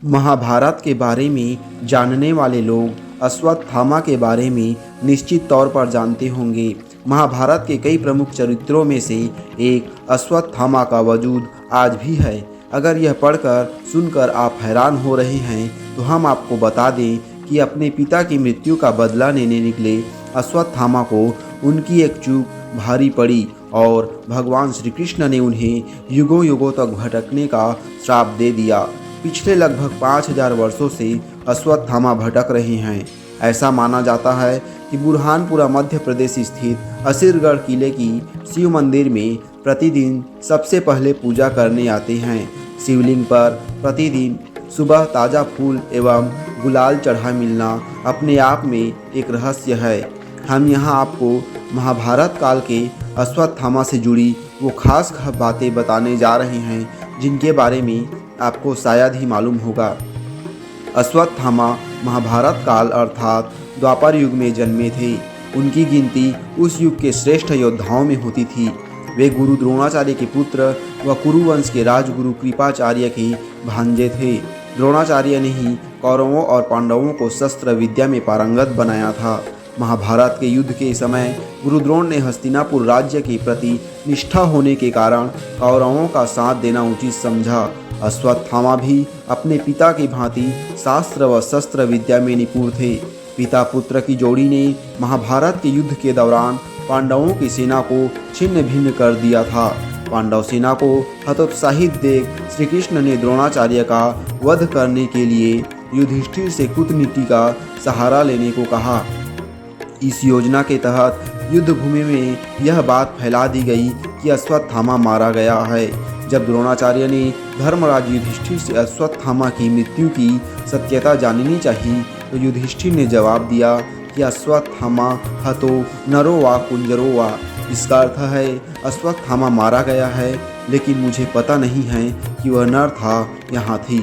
महाभारत के बारे में जानने वाले लोग अश्वत्थामा के बारे में निश्चित तौर पर जानते होंगे। महाभारत के कई प्रमुख चरित्रों में से एक अश्वत्थामा का वजूद आज भी है। अगर यह पढ़कर सुनकर आप हैरान हो रहे हैं तो हम आपको बता दें कि अपने पिता की मृत्यु का बदला लेने निकले अश्वत्थामा को उनकी एक चूक भारी पड़ी और भगवान श्री कृष्ण ने उन्हें युगों युगों तक भटकने का श्राप दे दिया। पिछले लगभग 5000 वर्षों से अश्वत्थामा भटक रहे हैं। ऐसा माना जाता है कि बुरहानपुरा मध्य प्रदेश स्थित असीरगढ़ किले की शिव मंदिर में प्रतिदिन सबसे पहले पूजा करने आते हैं। शिवलिंग पर प्रतिदिन सुबह ताज़ा फूल एवं गुलाल चढ़ा मिलना अपने आप में एक रहस्य है। हम यहाँ आपको महाभारत काल के अश्वत्थामा से जुड़ी वो खास बातें बताने जा रहे हैं जिनके बारे में आपको शायद ही मालूम होगा। अश्वत्थामा महाभारत काल अर्थात द्वापर युग में जन्मे थे। उनकी गिनती उस युग के श्रेष्ठ योद्धाओं में होती थी। वे गुरु द्रोणाचार्य के पुत्र व कुरुवंश के राजगुरु कृपाचार्य के भांजे थे। द्रोणाचार्य ने ही कौरवों और पांडवों को शस्त्र विद्या में पारंगत बनाया था। महाभारत के युद्ध के समय गुरु द्रोण ने हस्तिनापुर राज्य के प्रति निष्ठा होने के कारण कौरवों का साथ देना उचित समझा। अश्वत्थामा भी अपने पिता की भांति शास्त्र व शस्त्र विद्या में निपुण थे। पिता पुत्र की जोड़ी ने महाभारत के युद्ध के दौरान पांडवों की सेना को छिन्न भिन्न कर दिया था। पांडव सेना को हतोत्साहित देख श्री कृष्ण ने द्रोणाचार्य का वध करने के लिए युधिष्ठिर से कूटनीति का सहारा लेने को कहा। इस योजना के तहत युद्ध भूमि में यह बात फैला दी गई कि अश्वत्थामा मारा गया है। जब द्रोणाचार्य ने धर्मराज युधिष्ठिर से अश्वत्थामा की मृत्यु की सत्यता जाननी चाहिए तो युधिष्ठिर ने जवाब दिया कि अश्वत्थामा हतो नरो वा कुंजरो वा। इसका अर्थ है अश्वत्थामा मारा गया है लेकिन मुझे पता नहीं है कि वह नर था यहाँ थी।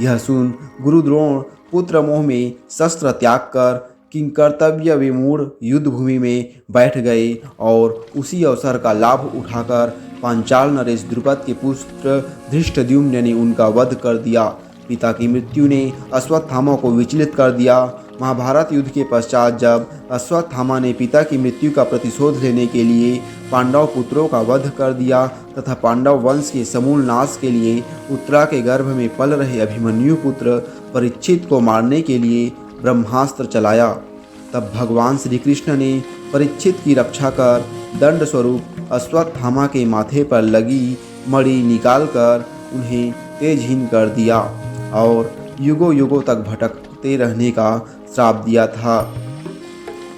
यह सुन गुरु द्रोण पुत्र मोह में शस्त्र त्याग कर किंकर्तव्य विमूढ़ युद्ध भूमि में बैठ गए और उसी अवसर का लाभ उठाकर पांचाल नरेश द्रुपद के पुत्र धृष्टद्युम्न ने उनका वध कर दिया। पिता की मृत्यु ने अश्वत्थामा को विचलित कर दिया। महाभारत युद्ध के पश्चात जब अश्वत्थामा ने पिता की मृत्यु का प्रतिशोध लेने के लिए पांडव पुत्रों का वध कर दिया तथा पांडव वंश के समूल नाश के लिए उत्तरा के गर्भ में पल रहे अभिमन्यु पुत्र परीक्षित को मारने के लिए ब्रह्मास्त्र चलाया, तब भगवान श्री कृष्ण ने परीक्षित की रक्षा कर दंड स्वरूप अश्वत्थामा के माथे पर लगी मणि निकालकर उन्हें तेजहीन कर दिया और युगों युगों तक भटकते रहने का श्राप दिया था।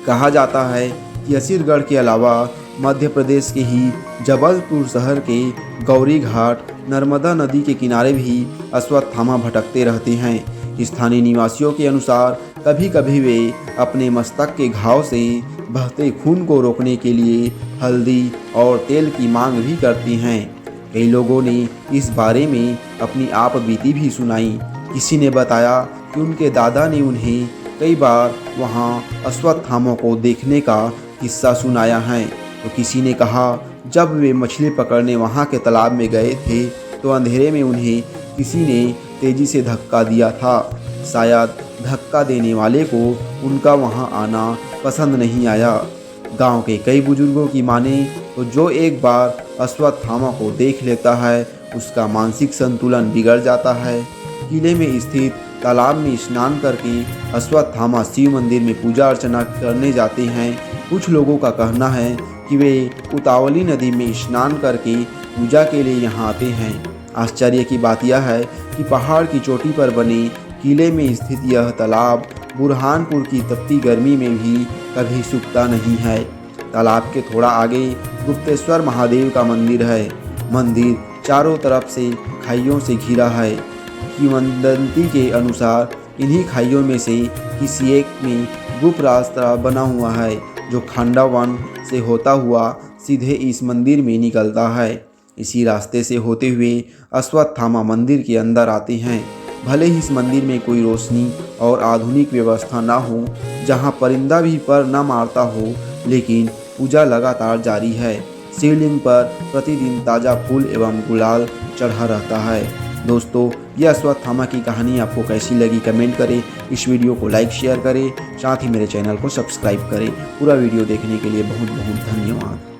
कहा जाता है कि असीरगढ़ के अलावा मध्य प्रदेश के ही जबलपुर शहर के गौरी घाट नर्मदा नदी के किनारे भी अश्वत्थामा भटकते रहते हैं। स्थानीय निवासियों के अनुसार कभी कभी वे अपने मस्तक के घाव से बहते खून को रोकने के लिए हल्दी और तेल की मांग भी करती हैं। कई लोगों ने इस बारे में अपनी आप बीती भी सुनाई। किसी ने बताया कि उनके दादा ने उन्हें कई बार वहां अश्वत्थामा को देखने का किस्सा सुनाया है। तो किसी ने कहा जब वे मछली पकड़ने वहां के तालाब में गए थे तो अंधेरे में उन्हें किसी ने तेजी से धक्का दिया था। शायद धक्का देने वाले को उनका वहां आना पसंद नहीं आया। गांव के कई बुजुर्गों की माने तो जो एक बार अश्वत्थामा को देख लेता है उसका मानसिक संतुलन बिगड़ जाता है। किले में स्थित तालाब में स्नान करके अश्वत्थामा शिव मंदिर में पूजा अर्चना करने जाते हैं। कुछ लोगों का कहना है कि वे उतावली नदी में स्नान करके पूजा के लिए यहाँ आते हैं। आश्चर्य की बात यह है कि पहाड़ की चोटी पर बने किले में स्थित यह तालाब बुरहानपुर की तपती गर्मी में भी कभी सूखता नहीं है। तालाब के थोड़ा आगे गुप्तेश्वर महादेव का मंदिर है। मंदिर चारों तरफ से खाइयों से घिरा है। किंवदंती के अनुसार इन्हीं खाइयों में से किसी एक में गुप्त रास्ता बना हुआ है जो खांडव वन से होता हुआ सीधे इस मंदिर में निकलता है। इसी रास्ते से होते हुए अश्वत्थामा मंदिर के अंदर आते हैं। भले ही इस मंदिर में कोई रोशनी और आधुनिक व्यवस्था ना हो, जहां परिंदा भी पर न मारता हो, लेकिन पूजा लगातार जारी है। शिवलिंग पर प्रतिदिन ताज़ा फूल एवं गुलाल चढ़ा रहता है। दोस्तों, यह अश्वत्थामा की कहानी आपको कैसी लगी कमेंट करें, इस वीडियो को लाइक शेयर करें, साथ ही मेरे चैनल को सब्सक्राइब करें। पूरा वीडियो देखने के लिए बहुत बहुत धन्यवाद।